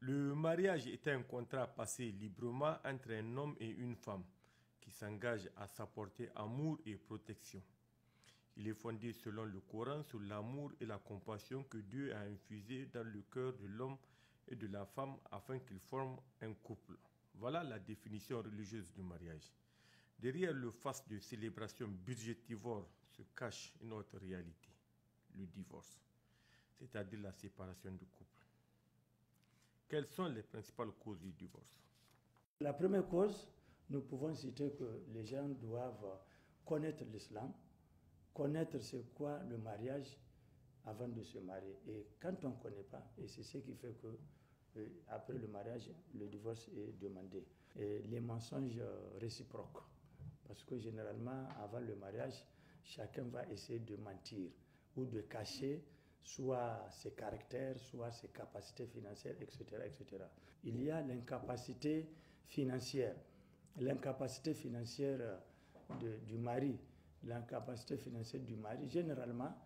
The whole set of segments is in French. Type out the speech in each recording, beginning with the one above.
Le mariage est un contrat passé librement entre un homme et une femme qui s'engage à s'apporter amour et protection. Il est fondé selon le Coran sur l'amour et la compassion que Dieu a infusé dans le cœur de l'homme et de la femme afin qu'ils forment un couple. Voilà la définition religieuse du mariage. Derrière le faste de célébration budgétivore se cache une autre réalité, le divorce, c'est-à-dire la séparation du couple. Quelles sont les principales causes du divorce? La première cause, nous pouvons citer que les gens doivent connaître l'islam, connaître c'est quoi le mariage avant de se marier. Et quand on ne connaît pas, et c'est ce qui fait que après le mariage, le divorce est demandé. Et les mensonges réciproques. Parce que généralement, avant le mariage, chacun va essayer de mentir ou de cacher soit ses caractères, soit ses capacités financières, etc. etc. Il y a l'incapacité financière. L'incapacité financière du mari. L'incapacité financière du mari. Généralement,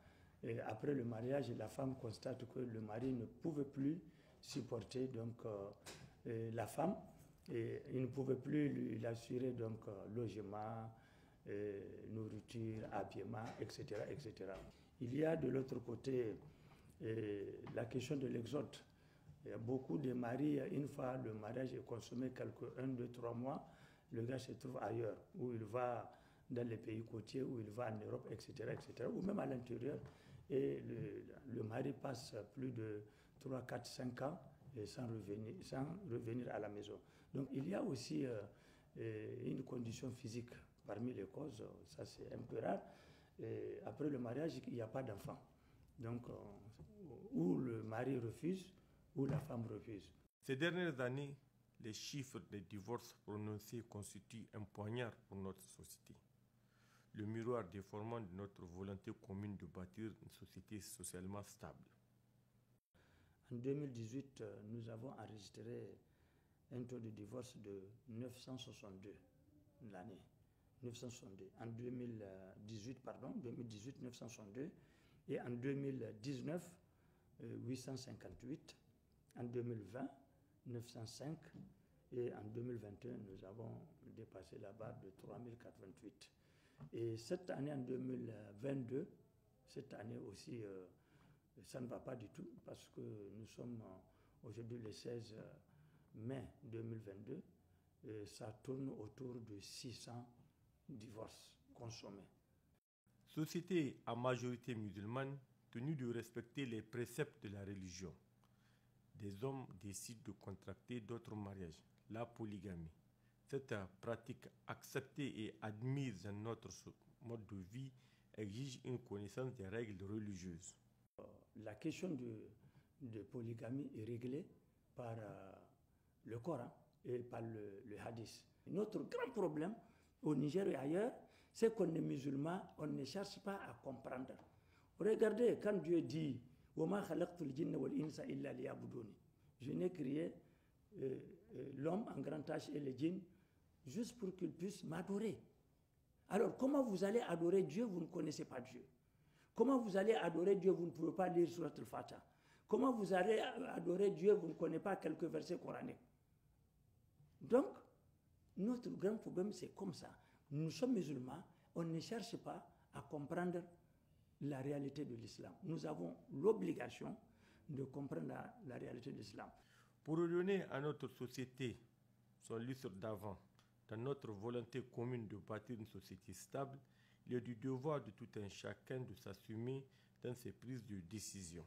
après le mariage, la femme constate que le mari ne pouvait plus supporter donc, la femme. Et il ne pouvait plus lui assurer donc, logement, nourriture, habillement, etc., etc. Il y a de l'autre côté la question de l'exode. Il y a beaucoup de maris, une fois le mariage est consommé, quelques 1, 2, 3 mois, le gars se trouve ailleurs, où il va dans les pays côtiers, où il va en Europe, etc., etc., ou même à l'intérieur. Et le mari passe plus de 3, 4, 5 ans sans revenir à la maison. Donc il y a aussi une condition physique parmi les causes, ça c'est un peu rare. Et après le mariage, il n'y a pas d'enfant. Donc, ou le mari refuse, ou la femme refuse. Ces dernières années, les chiffres des divorces prononcés constituent un poignard pour notre société. Le miroir déformant de notre volonté commune de bâtir une société socialement stable. En 2018, nous avons enregistré un taux de divorce de 962 l'année. 962. En 2018, 962. Et en 2019, 858. En 2020, 905. Et en 2021, nous avons dépassé la barre de 3088. Et cette année, en 2022, cette année aussi, ça ne va pas du tout parce que nous sommes aujourd'hui le 16 mai 2022. Et ça tourne autour de 600 divorces consommés. Société à majorité musulmane, tenue de respecter les préceptes de la religion. Des hommes décident de contracter d'autres mariages, la polygamie. Cette pratique acceptée et admise dans notre mode de vie exige une connaissance des règles religieuses. La question de polygamie est réglée par le Coran et par le hadith. Notre grand problème au Niger et ailleurs, c'est qu'on est musulman, on ne cherche pas à comprendre. Regardez, quand Dieu dit « Je n'ai créé l'homme en grand âge et les djinns juste pour qu'ils puissent m'adorer. » Alors, comment vous allez adorer Dieu, vous ne connaissez pas Dieu? Comment vous allez adorer Dieu, vous ne pouvez pas lire Surat al-Fatiha? Comment vous allez adorer Dieu, vous ne connaissez pas quelques versets coraniques? Donc, notre grand problème, c'est comme ça. Nous sommes musulmans, on ne cherche pas à comprendre la réalité de l'islam. Nous avons l'obligation de comprendre la réalité de l'islam. Pour redonner à notre société son lustre d'avant, dans notre volonté commune de bâtir une société stable, il est du devoir de tout un chacun de s'assumer dans ses prises de décision.